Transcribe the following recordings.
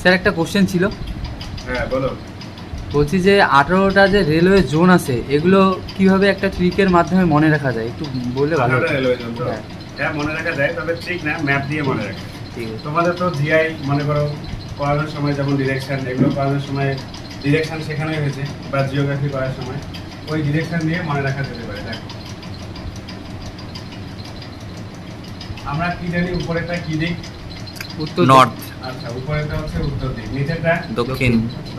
Sir একটা question ছিল। হ্যাঁ বলো। বলছি যে 18টা যে রেলওয়ে জোন আছে এগুলো কিভাবে একটা ট্রিকের মাধ্যমে মনে রাখা যায়, একটু বললে ভালো হতো। রেলওয়ে জোন তো হ্যাঁ, হ্যাঁ মনে রাখা যায়, তবে ঠিক না, ম্যাপ দিয়ে মনে রাখা। ঠিক আছে। তোমাদের তো জিআই মনে করো করানোর সময় যেমন ডিরেকশন, এগুলো করানোর সময় ডিরেকশন শেখানো হয়েছে, বা জিওগ্রাফি করার সময় ওই ডিরেকশন দিয়ে মনে রাখা যেতে পারে। দেখো আমরা কি জানি, উপরেরটা কি দিক? উত্তর নর্থ, আচ্ছা, উপরেরটা হচ্ছে উত্তর দিক, নিচেরটা দক্ষিণ,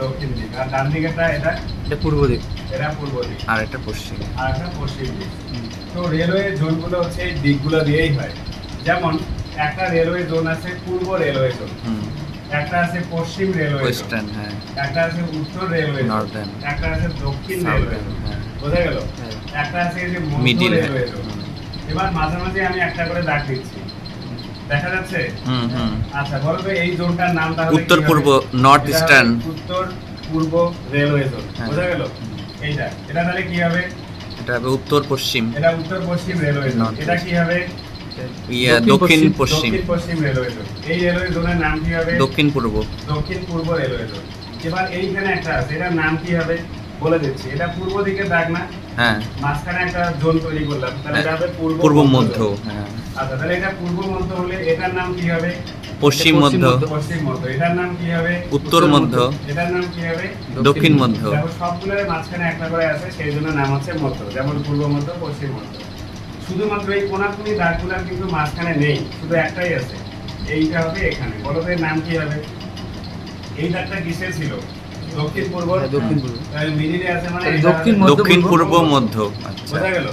দক্ষিণ দিক, আর ডান দিকেরটা এটা এটা পূর্ব দিক। এটা পূর্ব দিক, আর একটা পশ্চিম। আর একটা পশ্চিম দিক। তো রেলওয়ে জোনগুলো হচ্ছে এই দিকগুলো দিয়েই হয়। যেমন একটা রেলওয়ে জোন আছে পূর্ব রেলওয়ে জোন, একটা আছে পশ্চিম রেলওয়ে জোন, ওয়েস্টার্ন, হ্যাঁ, একটা আছে উত্তর রেলওয়ে জোন, নর্দার্ন, একটা আছে দক্ষিণ রেলওয়ে সাউদার্ন, জোন। হ্যাঁ, বোঝা গেল? হ্যাঁ। একটা আছে এই যে মধ্য মিডিল, রেলওয়ে জোন। এবার মাঝে মাঝে আমি একটা করে দাগ দিচ্ছি, দেখা যাচ্ছে? আচ্ছা বলো তো এই জোনটার নাম তাহলে উত্তর কি হবে? পূর্ব, নর্থ এটা হবে ইস্টার্ন। উত্তর পূর্ব রেলওয়ে জোন। হ্যাঁ। বোঝা গেল? এইটা, এটা তাহলে কি হবে? এটা হবে উত্তর পশ্চিম, এটা উত্তর পশ্চিম রেলওয়ে জোন। North এটা কি হবে? দক্ষিণ পশ্চিম, দক্ষিণ পশ্চিম রেলওয়ে জোন। এই রেলওয়ে জোনের নাম কি হবে? দক্ষিণ পূর্ব, দক্ষিণ পূর্ব রেলওয়ে জোন। এবার এইখানে একটা আছে, এটার নাম কি হবে বলে দিচ্ছি। এটা পূর্ব দিকে দাগ না, হ্যাঁ, মাঝখানে একটা জোন তৈরি করলাম, তাহলে এটা হবে পূর্ব মধ্য, জোন। হ্যাঁ, আচ্ছা, তাহলে এটা পূর্ব মধ্য হলে এটার নাম কি হবে? পশ্চিম মধ্য, পশ্চিম মধ্য। এটার নাম কি হবে? উত্তর মধ্য, এটার নাম কি হবে? দক্ষিণ মধ্য। দেখো সবগুলোর মাঝখানে একটা করে আছে, সেই জন্য নাম হচ্ছে মধ্য। যেমন পূর্ব মধ্য, পশ্চিম মধ্য। শুধুমাত্র এই কোনাকুনি দাগগুলার কিন্তু মাঝখানে নেই, শুধু একটাই আছে, এইটা হবে এখানে। বলো তো এর নাম কি হবে? এই দাগটা কিসের ছিল? দক্ষিণ পূর্ব। দক্ষিণ পূর্ব। তাহলে মিডিলে আছে, মানে তাহলে এটা দক্ষিণ হবে- মধ্য দক্ষিণ পূর্ব পূর্ব মধ্য, আচ্ছা, বোঝা গেল?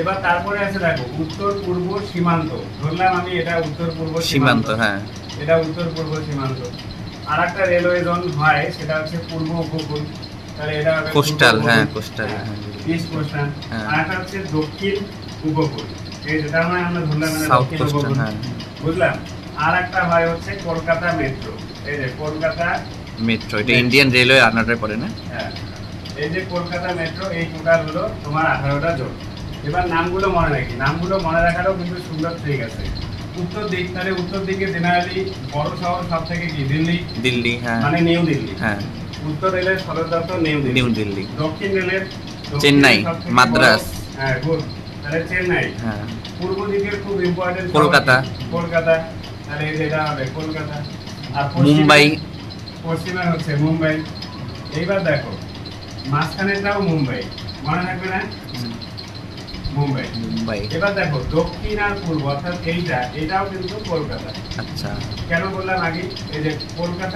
এবার তারপরে আছে দেখো উত্তর পূর্ব সীমান্ত। ধরলাম আমি এটা উত্তর পূর্ব সীমান্ত, হ্যাঁ, এটা উত্তর পূর্ব সীমান্ত। আর একটা রেলওয়ে জোন হয়, সেটা হচ্ছে পূর্ব উপকূল, তাহলে এটা হবে কোস্টাল, পূর্ব হ্যাঁ, উপকূল। কোস্টাল, হ্যাঁ, হ্যাঁ, ইস্ট কোস্টাল। হ্যাঁ। আর একটা হচ্ছে দক্ষিণ উপকূল, এই যেটা আমরা ধরলাম মানে সাউথ দক্ষিণ কোস্টাল, উপকূল, হ্যাঁ, বুঝলাম। আর একটা হয় হচ্ছে কলকাতা মেট্রো, এই যে কলকাতা, মেট্রো, এটা ইন্ডিয়ান রেলওয়ে আন্ডারে পড়ে না? হ্যাঁ, এই যে কলকাতা মেট্রো, এই টোটাল হলো তোমার 18টা জোন। এবার নামগুলো মনে রাখি, নামগুলো মনে রাখারও কিন্তু সুন্দর ট্রিক আছে। উত্তর দিক, তাহলে উত্তর দিকে জেনারেলি বড় শহর সব থেকে কি? দিল্লি, দিল্লি, হ্যাঁ, মানে নিউ দিল্লি। হ্যাঁ, উত্তর রেলের সদর দপ্তর নিউ দিল্লি। নিউ দিল্লি। দক্ষিণ রেলের চেন্নাই, মাদ্রাস। হ্যাঁ, গুড, তাহলে চেন্নাই। হ্যাঁ, পূর্ব দিকের খুব ইম্পর্টেন্ট কলকাতা। কলকাতা, তাহলে এই যে এটা হবে কলকাতা। আর মুম্বাই, পশ্চিমে হচ্ছে মুম্বাই। এইবার দেখো মাঝখানেরটাও মুম্বাই, মনে থাকবে না? মুম্বাই। মুম্বাই, এবার দেখো দক্ষিণ আর পূর্ব, অর্থাৎ এইটা, এটাও কিন্তু কলকাতা। আচ্ছা। কেন বললাম আগে? এই যে কলকাতা